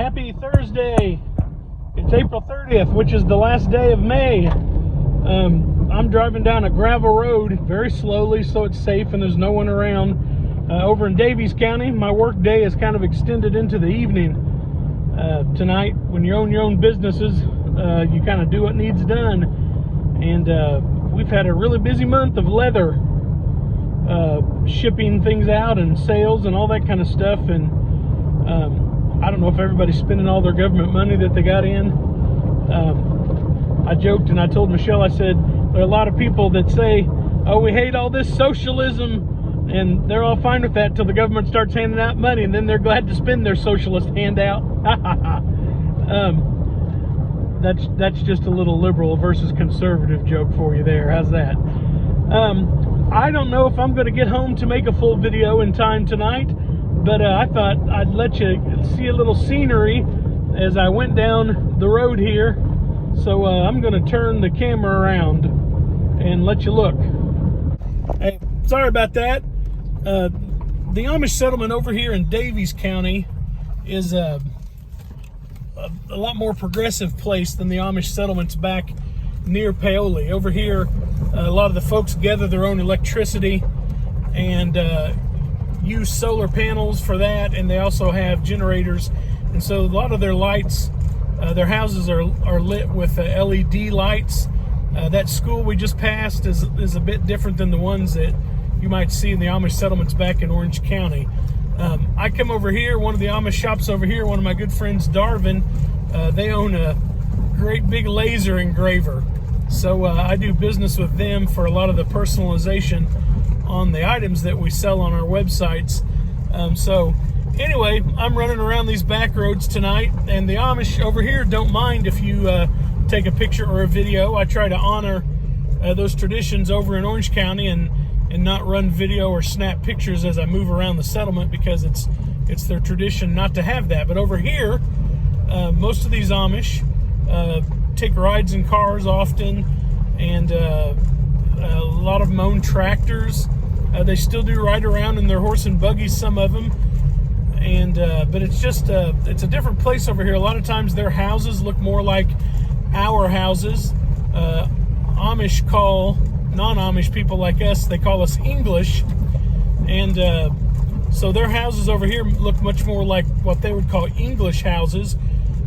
Happy Thursday. It's April 30th, which is the last day of May. I'm driving down a gravel road very slowly so it's safe and there's no one around. Over in Daviess County, my work day is kind of extended into the evening. Tonight, when you own your own businesses, you kind of do what needs done. And we've had a really busy month of leather, shipping things out and sales and all that kind of stuff. And I don't know if everybody's spending all their government money that they got in. I joked and I told Michelle, I said, there are a lot of people that say, oh, we hate all this socialism, and they're all fine with that till the government starts handing out money, and then they're glad to spend their socialist handout. That's just a little liberal versus conservative joke for you there. How's that? I don't know if I'm going to get home to make a full video in time tonight, but I thought I'd let you see a little scenery as I went down the road here. So I'm going to turn the camera around and let you look. Hey, sorry about that. The Amish settlement over here in Daviess County is a lot more progressive place than the Amish settlements back near Paoli. Over here, a lot of the folks gather their own electricity and use solar panels for that, and they also have generators. And so a lot of their lights, their houses are lit with LED lights. That school we just passed is a bit different than the ones that you might see in the Amish settlements back in Orange County. I come over here, one of the Amish shops over here, one of my good friends, Darvin, they own a great big laser engraver. So I do business with them for a lot of the personalization on the items that we sell on our websites. So anyway, I'm running around these back roads tonight, and the Amish over here don't mind if you take a picture or a video. I try to honor those traditions over in Orange County and not run video or snap pictures as I move around the settlement, because it's their tradition not to have that. But over here, most of these Amish take rides in cars often, and a lot of them own tractors. They still do ride around in their horse and buggies, some of them. And but it's just it's a different place over here. A lot of times their houses look more like our houses. Amish call non-Amish people like us, they call us English, and so their houses over here look much more like what they would call English houses,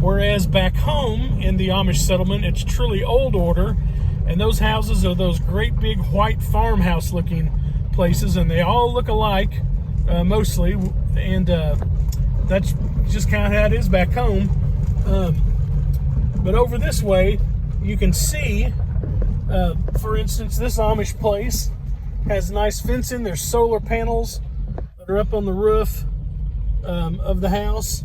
whereas back home in the Amish settlement it's truly old order, and those houses are those great big white farmhouse looking places, and they all look alike mostly, and that's just kind of how it is back home. But over this way you can see, for instance, this Amish place has nice fencing. There's solar panels that are up on the roof of the house.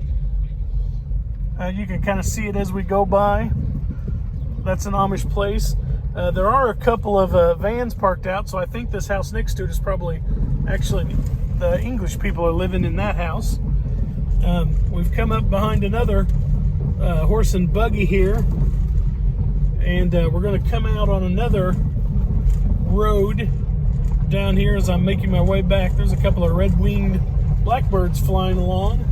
You can kind of see it as we go by. That's an Amish place. There are a couple of vans parked out, so I think this house next to it is probably actually the English people are living in that house. We've come up behind another horse and buggy here, and we're going to come out on another road down here as I'm making my way back. There's a couple of red-winged blackbirds flying along.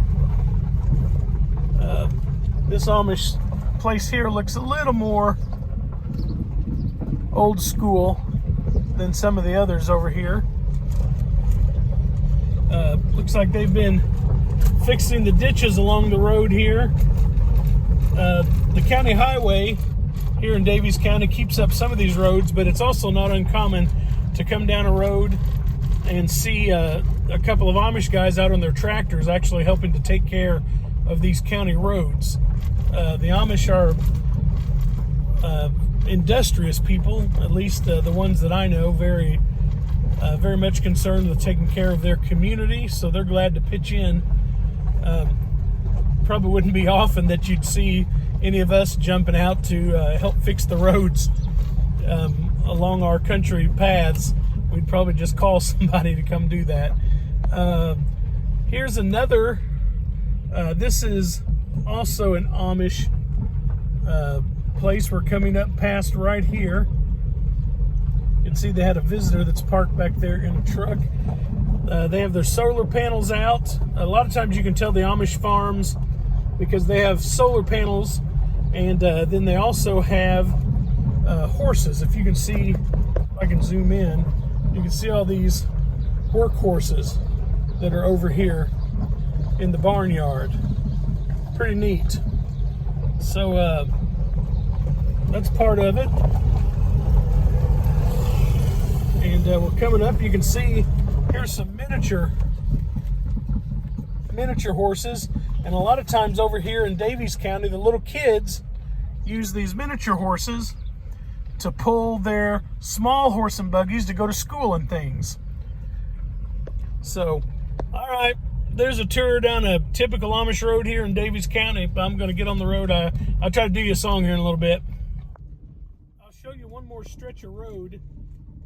This Amish place here looks a little more old school than some of the others over here. Looks like they've been fixing the ditches along the road here. The county highway here in Daviess County keeps up some of these roads, but it's also not uncommon to come down a road and see a couple of Amish guys out on their tractors actually helping to take care of these county roads. The Amish are industrious people, at least the ones that I know, very much concerned with taking care of their community, so they're glad to pitch in. Probably wouldn't be often that you'd see any of us jumping out to help fix the roads along our country paths. We'd probably just call somebody to come do that. Here's another, this is also an Amish place we're coming up past right here. You can see they had a visitor that's parked back there in a truck. They have their solar panels out. A lot of times you can tell the Amish farms because they have solar panels, and then they also have horses. If you can see, if I can zoom in, you can see all these work horses that are over here in the barnyard. Pretty neat. So that's part of it. And we're coming up. You can see here's some miniature horses. And a lot of times over here in Daviess County, the little kids use these miniature horses to pull their small horse and buggies to go to school and things. So, all right, there's a tour down a typical Amish road here in Daviess County. I'm going to get on the road. I'll try to do you a song here in a little bit. I'll show you one more stretch of road.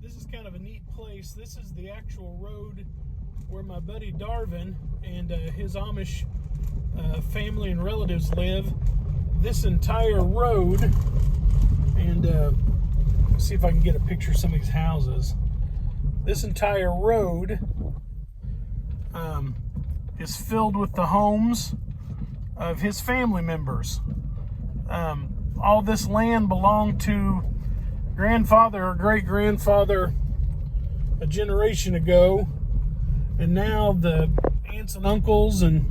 This is kind of a neat place. This is the actual road where my buddy Darvin and his Amish family and relatives live. This entire road, and see if I can get a picture of some of these houses. This entire road is filled with the homes of his family members. All this land belonged to grandfather or great-grandfather a generation ago, and now the aunts and uncles and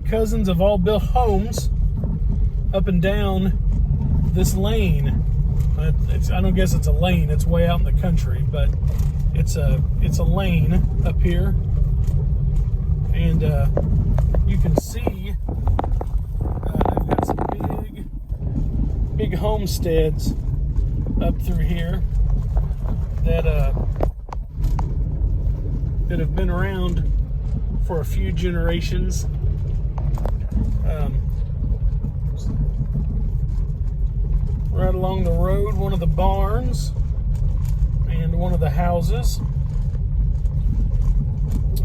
cousins have all built homes up and down this lane. I don't guess it's a lane, it's way out in the country, but it's a lane up here. And you can see they've got some big homesteads up through here that have been around for a few generations. Right along the road, one of the barns and one of the houses.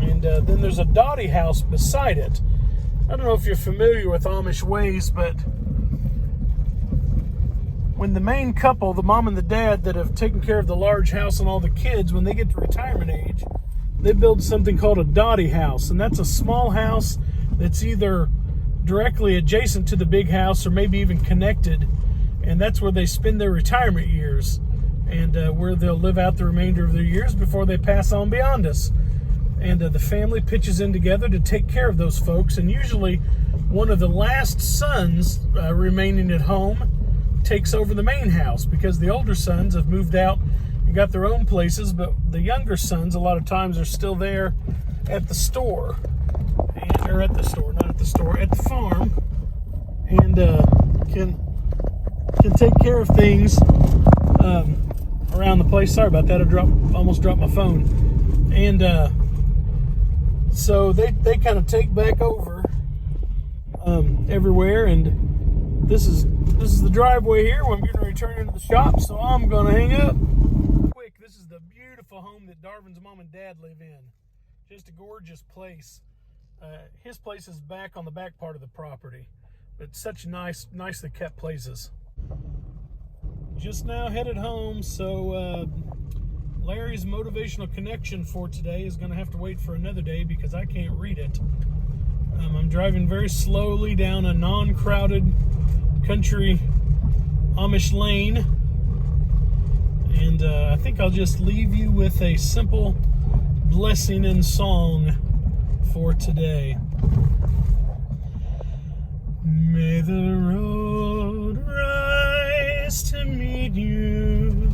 And then there's a dotty house beside it. I don't know if you're familiar with Amish ways, but when the main couple, the mom and the dad that have taken care of the large house and all the kids, when they get to retirement age, they build something called a dotty house. And that's a small house that's either directly adjacent to the big house or maybe even connected. And that's where they spend their retirement years, and where they'll live out the remainder of their years before they pass on beyond us. And the family pitches in together to take care of those folks. And usually one of the last sons remaining at home takes over the main house, because the older sons have moved out and got their own places, but the younger sons a lot of times are still there at the store, or at the store, not at the store, at the farm, and can take care of things around the place. Sorry about that, I almost dropped my phone. And so they kind of take back over everywhere. And this is the driveway here where I'm going to return into the shop, so I'm going to hang up quick. This is the beautiful home that Darvin's mom and dad live in. Just a gorgeous place. His place is back on the back part of the property, but such nicely kept places. Just now headed home, so Larry's motivational connection for today is going to have to wait for another day because I can't read it. I'm driving very slowly down a non-crowded country Amish lane, and I think I'll just leave you with a simple blessing and song for today. May the road rise to meet you.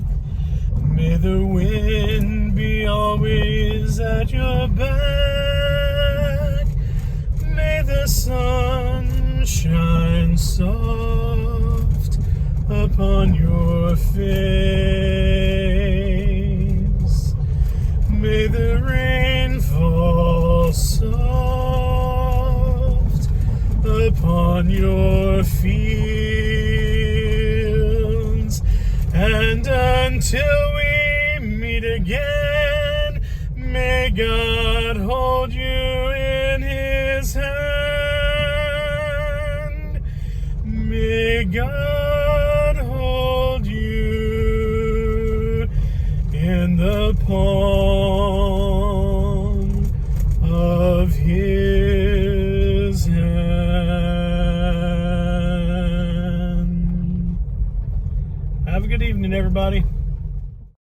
May the wind be always at your back. May the sun shine soft upon your face. May the rain fall soft upon your fields. And until we meet again, may God hold you in his hand. May God hold you in the palm of his hand. a good evening, everybody.